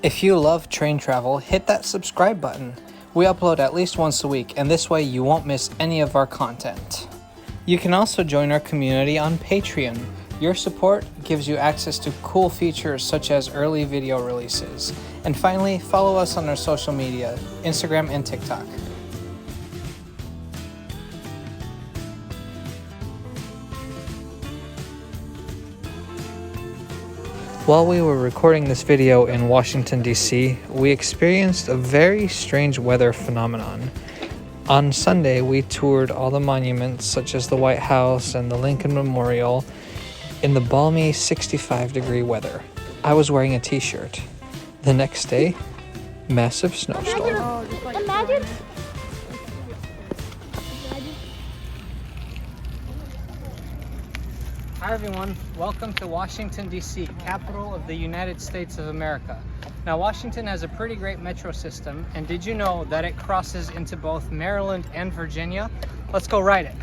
If you love train travel, hit that subscribe button. We upload at least once a week, and this way you won't miss any of our content. You can also join our community on Patreon. Your support gives you access to cool features such as early video releases. And finally, follow us on our social media, Instagram and TikTok. While we were recording this video in Washington, D.C., we experienced a very strange weather phenomenon. On Sunday, we toured all the monuments such as the White House and the Lincoln Memorial in the balmy 65-degree weather. I was wearing a t-shirt. The next day, massive snowstorm. Imagine. Hi everyone, welcome to Washington, D.C., capital of the United States of America. Now Washington has a pretty great metro system, and did you know that it crosses into both Maryland and Virginia? Let's go ride it.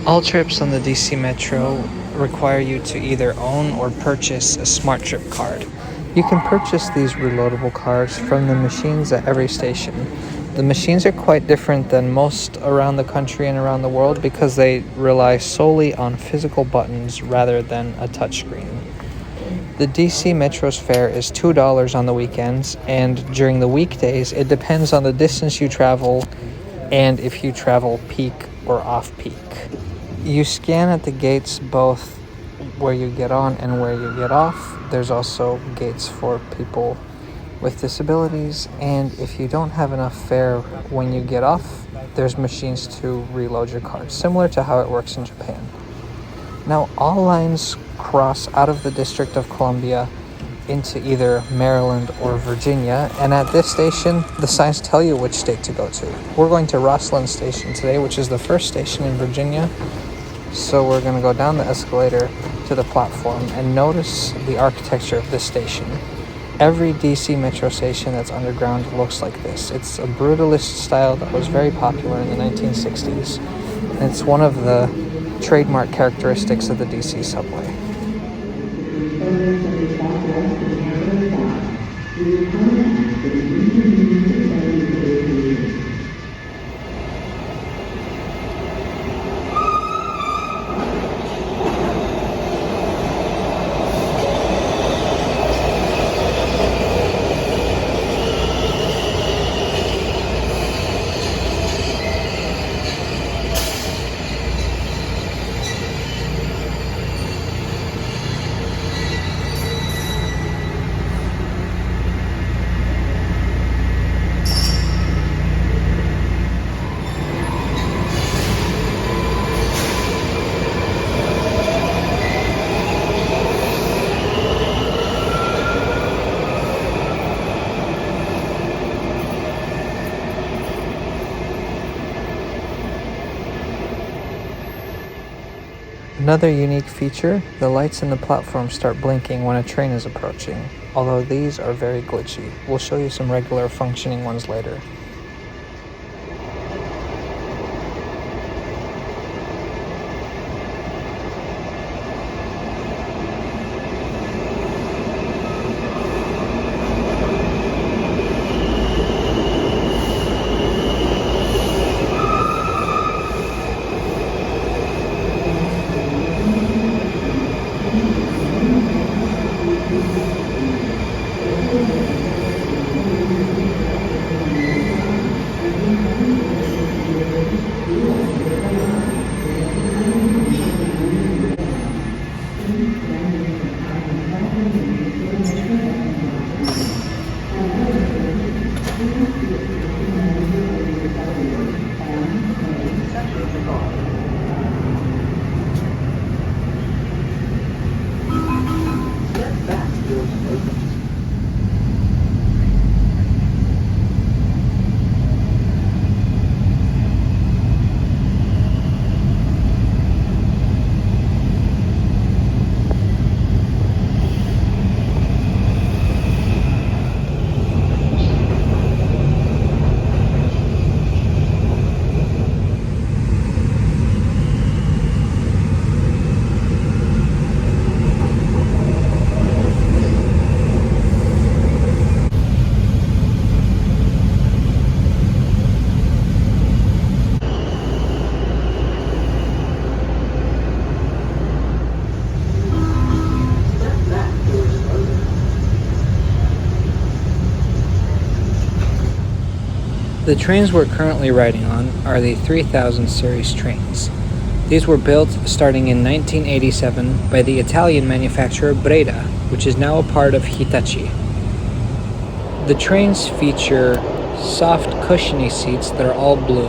All trips on the DC Metro require you to either own or purchase a SmarTrip card. You can purchase these reloadable cards from the machines at every station. The machines are quite different than most around the country and around the world because they rely solely on physical buttons rather than a touchscreen. The DC Metro's fare is $2 on the weekends, and during the weekdays it depends on the distance you travel and if you travel peak or off-peak. You scan at the gates both where you get on and where you get off. There's also gates for people with disabilities, and if you don't have enough fare when you get off, there's machines to reload your card, similar to how it works in Japan. Now, all lines cross out of the District of Columbia into either Maryland or Virginia, and at this station, the signs tell you which state to go to. We're going to Rosslyn Station today, which is the first station in Virginia. So we're going to go down the escalator to the platform and notice the architecture of this station. Every DC Metro station that's underground looks like this. It's a brutalist style that was very popular in the 1960s. And it's one of the trademark characteristics of the DC subway. Another unique feature, the lights in the platform start blinking when a train is approaching, although these are very glitchy. We'll show you some regular functioning ones later. The trains we're currently riding on are the 3000 series trains. These were built starting in 1987 by the Italian manufacturer Breda, which is now a part of Hitachi. The trains feature soft, cushiony seats that are all blue.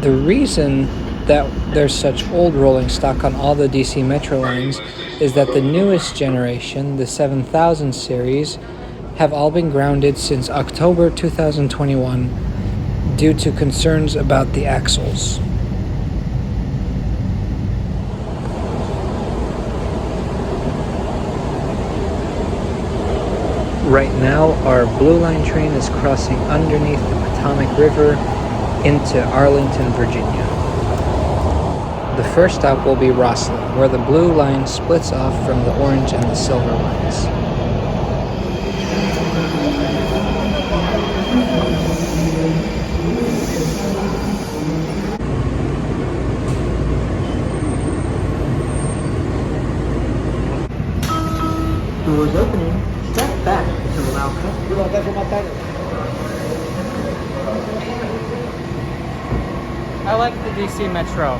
The reason that there's such old rolling stock on all the DC Metro lines is that the newest generation, the 7000 series, have all been grounded since October 2021 due to concerns about the axles. Right now, our Blue Line train is crossing underneath the Potomac River into Arlington, Virginia. The first stop will be Rosslyn, where the Blue Line splits off from the Orange and the Silver lines. Doors opening. Step back to allow customers. I like the DC Metro.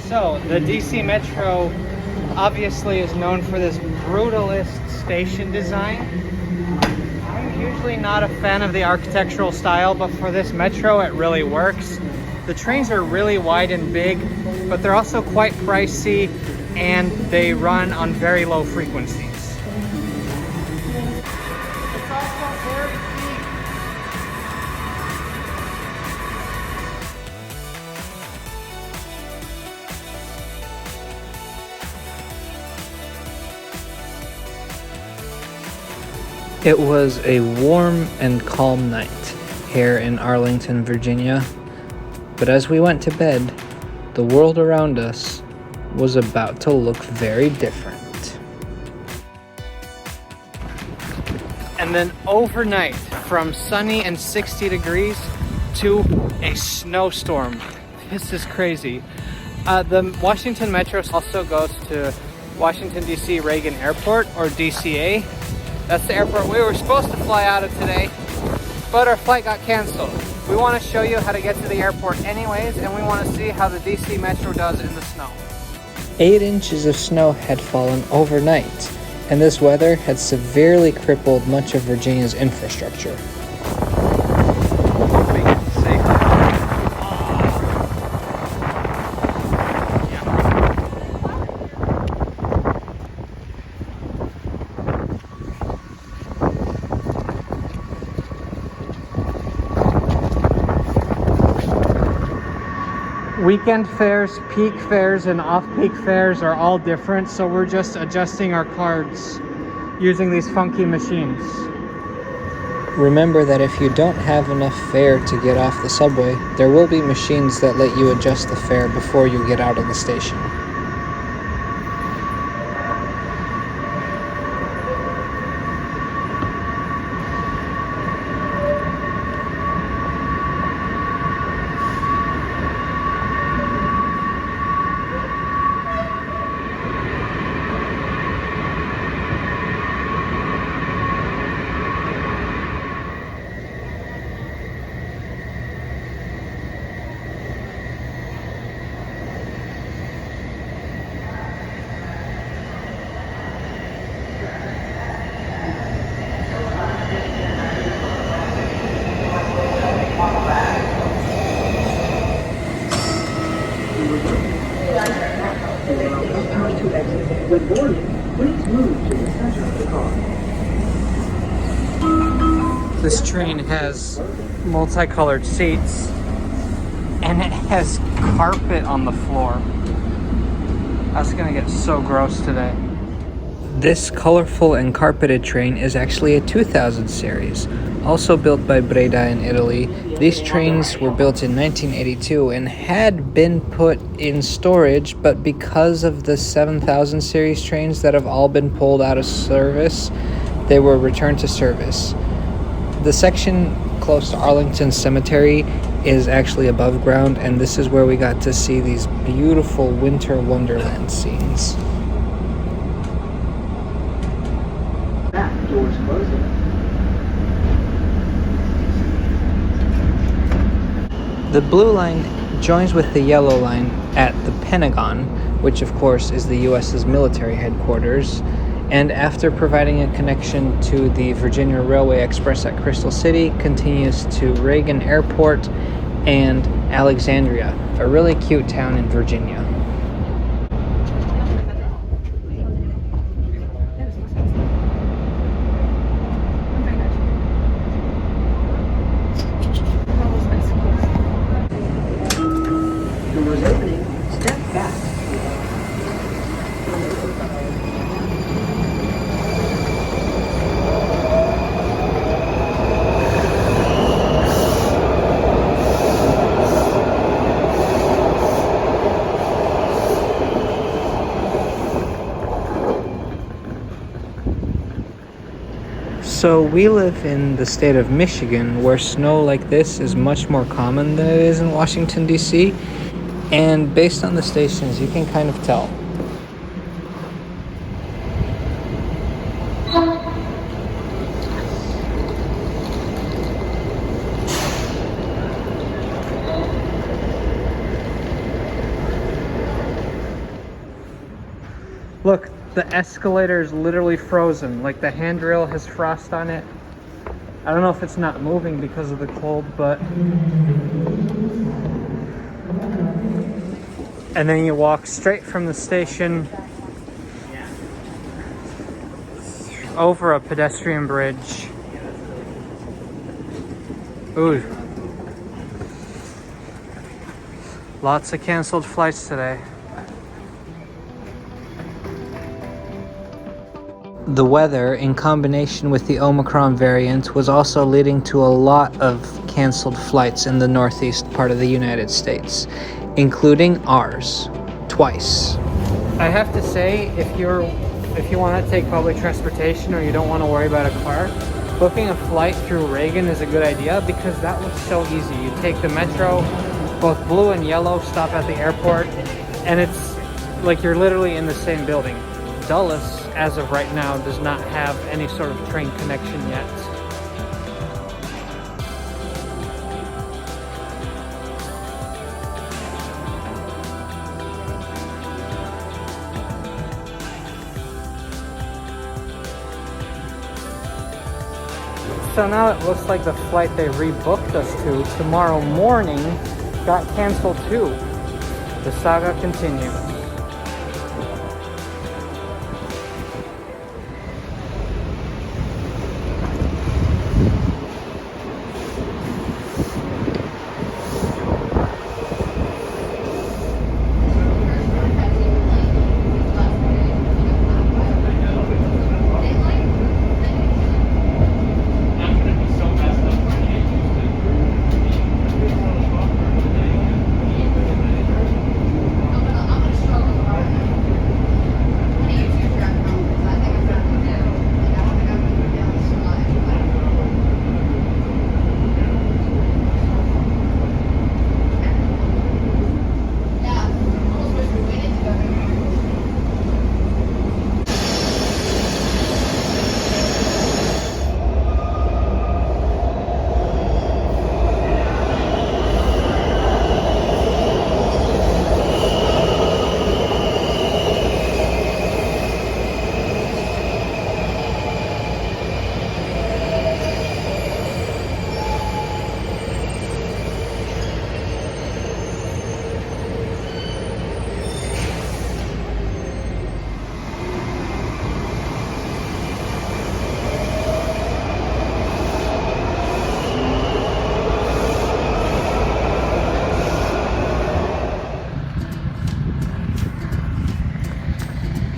So, the DC Metro obviously is known for this brutalist station design. I'm usually not a fan of the architectural style, but for this Metro it really works. The trains are really wide and big, but they're also quite pricey and they run on very low frequencies. It's also very deep. It was a warm and calm night here in Arlington, Virginia, but as we went to bed, the world around us was about to look very different. And then overnight, from sunny and 60 degrees to a snowstorm. This is crazy. The Washington Metro also goes to Washington, D.C. Reagan Airport, or DCA. That's the airport we were supposed to fly out of today, but our flight got canceled. We want to show you how to get to the airport anyways, and we want to see how the DC Metro does in the snow. 8 inches of snow had fallen overnight, and this weather had severely crippled much of Virginia's infrastructure. Weekend fares, peak fares, and off-peak fares are all different, so we're just adjusting our cards using these funky machines. Remember that if you don't have enough fare to get off the subway, there will be machines that let you adjust the fare before you get out of the station. When boarding, please move to the center of the car. This train has multicolored seats and it has carpet on the floor. That's gonna get so gross today. This colorful and carpeted train is actually a 2000 series, also built by Breda in Italy. These trains were built in 1982 and had been put in storage, but because of the 7000 series trains that have all been pulled out of service, they were returned to service. The section close to Arlington Cemetery is actually above ground, and this is where we got to see these beautiful winter wonderland scenes. Doors closing. The blue line joins with the yellow line at the Pentagon, which of course is the US's military headquarters, and after providing a connection to the Virginia Railway Express at Crystal City, continues to Reagan Airport and Alexandria, a really cute town in Virginia. Doors opening. Step back. So we live in the state of Michigan, where snow like this is much more common than it is in Washington, D.C., and based on the stations, you can kind of tell. Look, the escalator is literally frozen. Like the handrail has frost on it. I don't know if it's not moving because of the cold, but... And then you walk straight from the station over a pedestrian bridge. Ooh. Lots of canceled flights today. The weather, in combination with the Omicron variant, was also leading to a lot of canceled flights in the northeast part of the United States, including ours, twice. I have to say, if you want to take public transportation or you don't want to worry about a car, booking a flight through Reagan is a good idea because that looks so easy. You take the metro, both blue and yellow, stop at the airport, and it's like you're literally in the same building. Dulles, as of right now, does not have any sort of train connection yet. So now it looks like the flight they rebooked us to tomorrow morning got canceled too. The saga continues.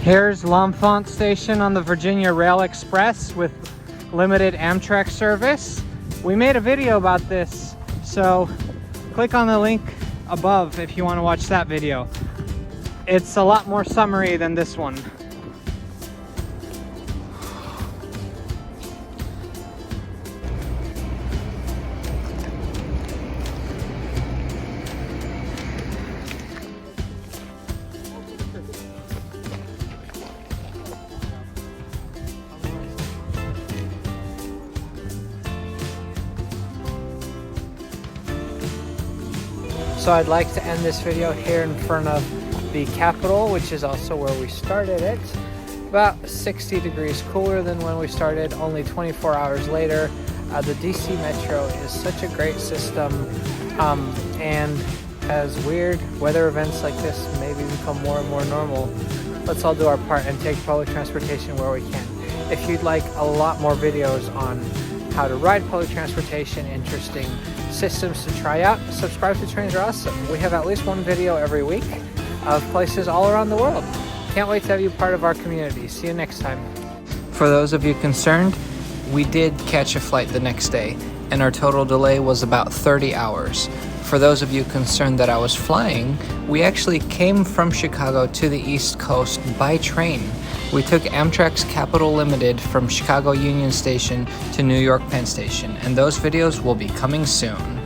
Here's L'Enfant Station on the Virginia Rail Express with limited Amtrak service. We made a video about this, so click on the link above if you want to watch that video. It's a lot more summery than this one. So I'd like to end this video here in front of the Capitol, which is also where we started it. About 60 degrees cooler than when we started, only 24 hours later. The DC Metro is such a great system, and as weird weather events like this maybe become more and more normal, let's all do our part and take public transportation where we can. If you'd like a lot more videos on how to ride public transportation, interesting systems to try out, subscribe to Trains Are Awesome. We have at least one video every week of places all around the world. Can't wait to have you part of our community. See you next time. For those of you concerned, we did catch a flight the next day, and our total delay was about 30 hours. For those of you concerned that I was flying, we actually came from Chicago to the East Coast by train. We took Amtrak's Capital Limited from Chicago Union Station to New York Penn Station, and those videos will be coming soon.